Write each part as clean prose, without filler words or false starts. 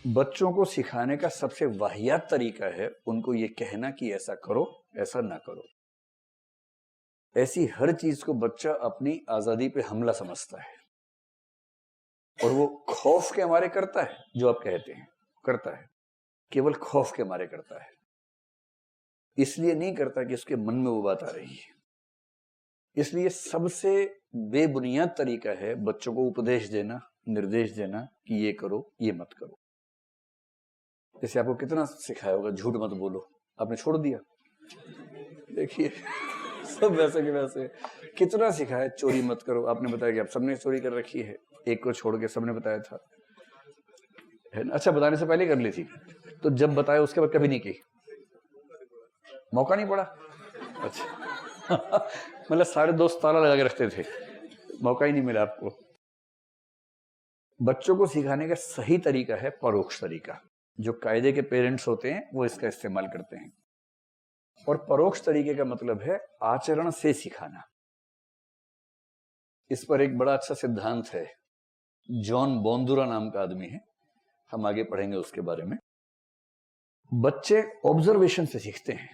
बच्चों को सिखाने का सबसे वाहियात तरीका है उनको ये कहना कि ऐसा करो, ऐसा ना करो। ऐसी हर चीज को बच्चा अपनी आजादी पे हमला समझता है और वो खौफ के मारे करता है। जो आप कहते हैं करता है, केवल खौफ के मारे करता है, इसलिए नहीं करता कि उसके मन में वो बात आ रही है। इसलिए सबसे बेबुनियाद तरीका है बच्चों को उपदेश देना, निर्देश देना कि ये करो, ये मत करो। जैसे आपको कितना सिखाया होगा झूठ मत बोलो, आपने छोड़ दिया। देखिए सब वैसे के वैसे। कितना सिखाया चोरी मत करो, आपने बताया कि आप सबने चोरी कर रखी है, एक को छोड़ के सबने बताया था, है ना? अच्छा, बताने से पहले कर ली थी, तो जब बताया उसके बाद कभी नहीं की, मौका नहीं पड़ा। अच्छा मतलब सारे दोस्त ताला लगा के रखते थे, मौका ही नहीं मिला आपको। बच्चों को सिखाने का सही तरीका है परोक्ष तरीका। जो कायदे के पेरेंट्स होते हैं वो इसका इस्तेमाल करते हैं, और परोक्ष तरीके का मतलब है आचरण से सिखाना। इस पर एक बड़ा अच्छा सिद्धांत है, जॉन बोंदुरा नाम का आदमी है, हम आगे पढ़ेंगे उसके बारे में। बच्चे ऑब्जर्वेशन से सीखते हैं,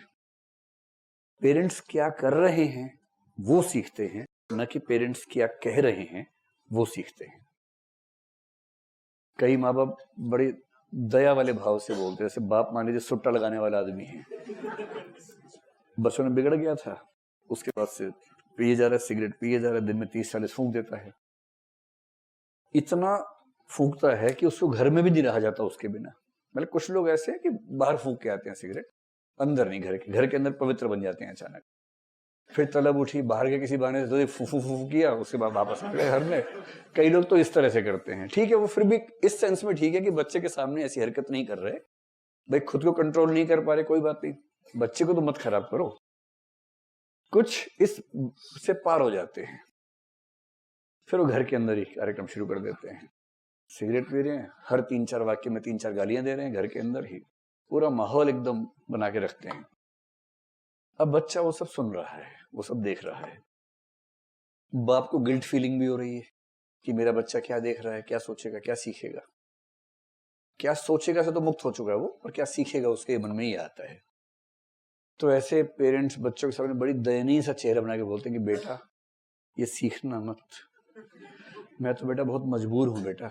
पेरेंट्स क्या कर रहे हैं वो सीखते हैं, न कि पेरेंट्स क्या कह रहे हैं वो सीखते हैं। कई माँ बाप बड़ी दया वाले भाव से बोलते हैं, जैसे बाप मान लीजिए सुट्टा लगाने वाला आदमी है, बच्चों ने बिगड़ गया था, उसके बाद से पिए जा रहा है, सिगरेट पिए जा रहा है, दिन में 30-40 फूंक देता है। इतना फूंकता है कि उसको घर में भी नहीं रहा जाता उसके बिना। मतलब कुछ लोग ऐसे हैं कि बाहर फूंक के आते हैं सिगरेट, अंदर नहीं, घर के अंदर पवित्र बन जाते हैं अचानक। फिर तलब उठी, बाहर के किसी बहाने से फू फू फू किया, उसके बाद वापस आ गए घर में। कई लोग तो इस तरह से करते हैं। ठीक है, वो फिर भी इस सेंस में ठीक है कि बच्चे के सामने ऐसी हरकत नहीं कर रहे। भाई खुद को कंट्रोल नहीं कर पा रहे, कोई बात नहीं, बच्चे को तो मत खराब करो। कुछ इस से पार हो जाते हैं, फिर वो घर के अंदर ही कार्यक्रम शुरू कर देते हैं। सिगरेट पी रहे हैं, हर 3-4 वाक्य में 3-4 गालियां दे रहे हैं, घर के अंदर ही पूरा माहौल एकदम बना के रखते हैं। अब बच्चा वो सब सुन रहा है, वो सब देख रहा है। बाप को गिल्ट फीलिंग भी हो रही है कि मेरा बच्चा क्या देख रहा है, क्या सोचेगा, क्या सीखेगा। क्या सोचेगा से तो मुक्त हो चुका है वो, और क्या सीखेगा उसके मन में ही आता है। तो ऐसे पेरेंट्स बच्चों के सामने बड़ी दयनीय सा चेहरा बना के बोलते हैं कि बेटा ये सीखना मत, मैं तो बेटा बहुत मजबूर हूं बेटा,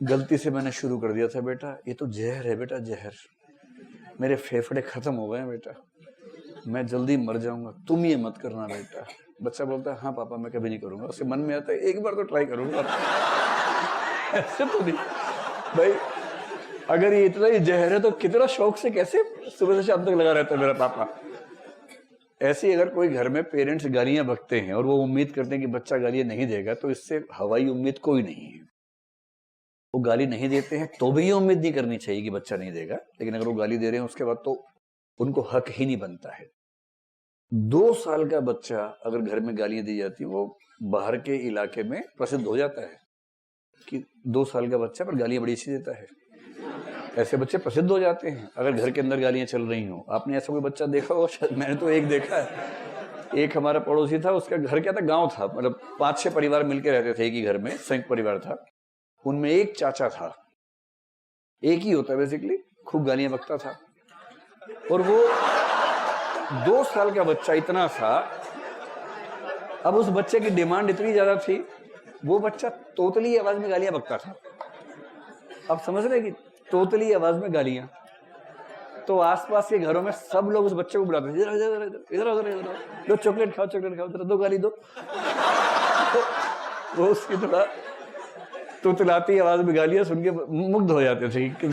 गलती से मैंने शुरू कर दिया था बेटा, ये तो जहर है बेटा, जहर, मेरे फेफड़े खत्म हो गए बेटा, मैं जल्दी मर जाऊंगा, तुम ये मत करना बेटा। बच्चा बोलता है हाँ पापा मैं कभी नहीं करूंगा। उसके मन में आता है एक बार तो ट्राई करूंगा। ऐसे तो नहीं भाई, अगर ये इतना ही जहर है तो कितना शौक से कैसे सुबह से शाम तक लगा रहता है मेरा पापा। ऐसे अगर कोई घर में पेरेंट्स गालियां बकते हैं और वो उम्मीद करते हैं कि बच्चा गालियां नहीं देगा, तो इससे हवाई उम्मीद कोई नहीं है। वो गाली नहीं देते हैं तो भी ये उम्मीद नहीं करनी चाहिए कि बच्चा नहीं देगा, लेकिन अगर वो गाली दे रहे हैं उसके बाद तो उनको हक ही नहीं बनता है। 2 साल का बच्चा अगर घर में गालियां दी जाती, वो बाहर के इलाके में प्रसिद्ध हो जाता है कि 2 साल का बच्चा पर गालियां बड़ी अच्छी देता है। ऐसे बच्चे प्रसिद्ध हो जाते हैं अगर घर के अंदर गालियां चल रही हो। आपने ऐसा कोई बच्चा देखा हो? शायद मैंने तो एक देखा है। एक हमारा पड़ोसी था, उसका घर क्या था, गांव था, मतलब 5-6 परिवार मिलकर रहते थे एक ही घर में, संयुक्त परिवार था। उनमें एक चाचा था, एक ही होता बेसिकली, खूब गालियां बकता था। और वो 2 साल का बच्चा इतना था, अब उस बच्चे की डिमांड इतनी ज्यादा थी, वो बच्चा तोतली आवाज में गालियां बकता था। आप समझ रहे कि तोतली आवाज में गालियां, तो आसपास के घरों में सब लोग उस बच्चे को बुलाते थे, इधर इधर इधर इधर इधर, लो चॉकलेट खाओ, चॉकलेट खाओ, दो गाली दो। तो वो उसकी थोड़ा तोतलाती आवाज में गालियां सुन के मुग्ध हो जाते थे कि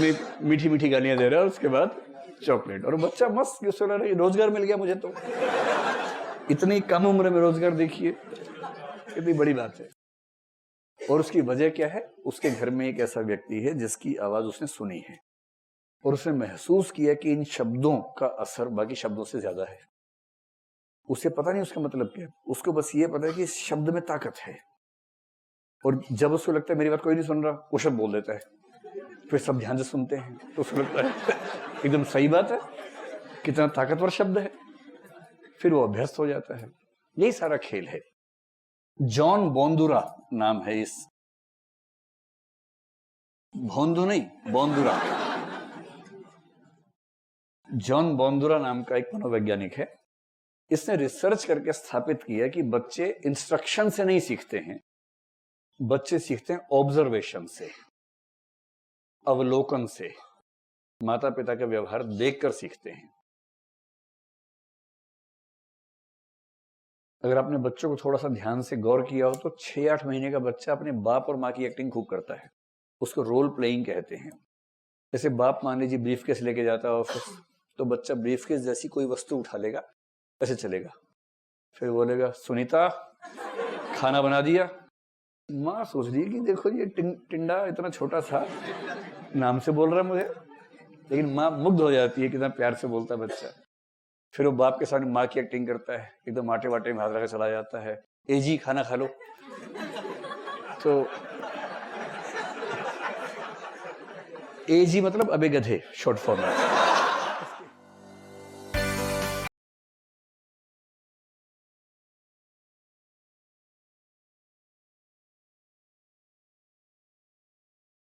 मीठी मीठी गालियां दे रहा है, उसके बाद चॉकलेट। और बच्चा मस्त रोजगार मिल गया मुझे तो। इतनी कम उम्र में रोजगार, देखिए कितनी बड़ी बात है। और उसकी वजह क्या है? उसके घर में एक ऐसा व्यक्ति है जिसकी आवाज उसने सुनी है और उसने महसूस किया कि इन शब्दों का असर बाकी शब्दों से ज्यादा है। उसे पता नहीं उसका मतलब क्या है, उसको बस ये पता है कि इस शब्द में ताकत है। और जब उसको लगता है मेरी बात कोई नहीं सुन रहा, वो शब्द बोल देता है, फिर सब ध्यान से सुनते हैं तो उसको लगता है एकदम सही बात है, कितना ताकतवर शब्द है, फिर वो अभ्यस्त हो जाता है। यही सारा खेल है। जॉन बोंदुरा नाम है इस भोंदू नहीं, बोंदुरा। जॉन बोंदुरा नाम का एक मनोवैज्ञानिक है। इसने रिसर्च करके स्थापित किया कि बच्चे इंस्ट्रक्शन से नहीं सीखते हैं, बच्चे सीखते हैं ऑब्जर्वेशन से, अवलोकन से, माता पिता का व्यवहार देखकर सीखते हैं। अगर आपने बच्चों को थोड़ा सा ध्यान से गौर किया हो तो 6-8 महीने का बच्चा अपने बाप और माँ की एक्टिंग खूब करता है। उसको रोल प्लेइंग कहते हैं। जैसे बाप मान लीजिए ब्रीफकेस लेके जाता है ऑफिस, तो बच्चा ब्रीफकेस जैसी कोई वस्तु उठा लेगा, ऐसे चलेगा, फिर बोलेगा सुनीता खाना बना दिया। माँ सोच रही है कि देखो ये टिंडा इतना छोटा सा नाम से बोल रहा है मुझे, लेकिन माँ मुग्ध हो जाती है कितना प्यार से बोलता है बच्चा। फिर वो बाप के सामने माँ की एक्टिंग करता है, एकदम आटे वाटे में हाथ रखकर चला जाता है, ए जी खाना खा लो। तो ए जी मतलब अबे गधे, शॉर्ट फॉर्म में।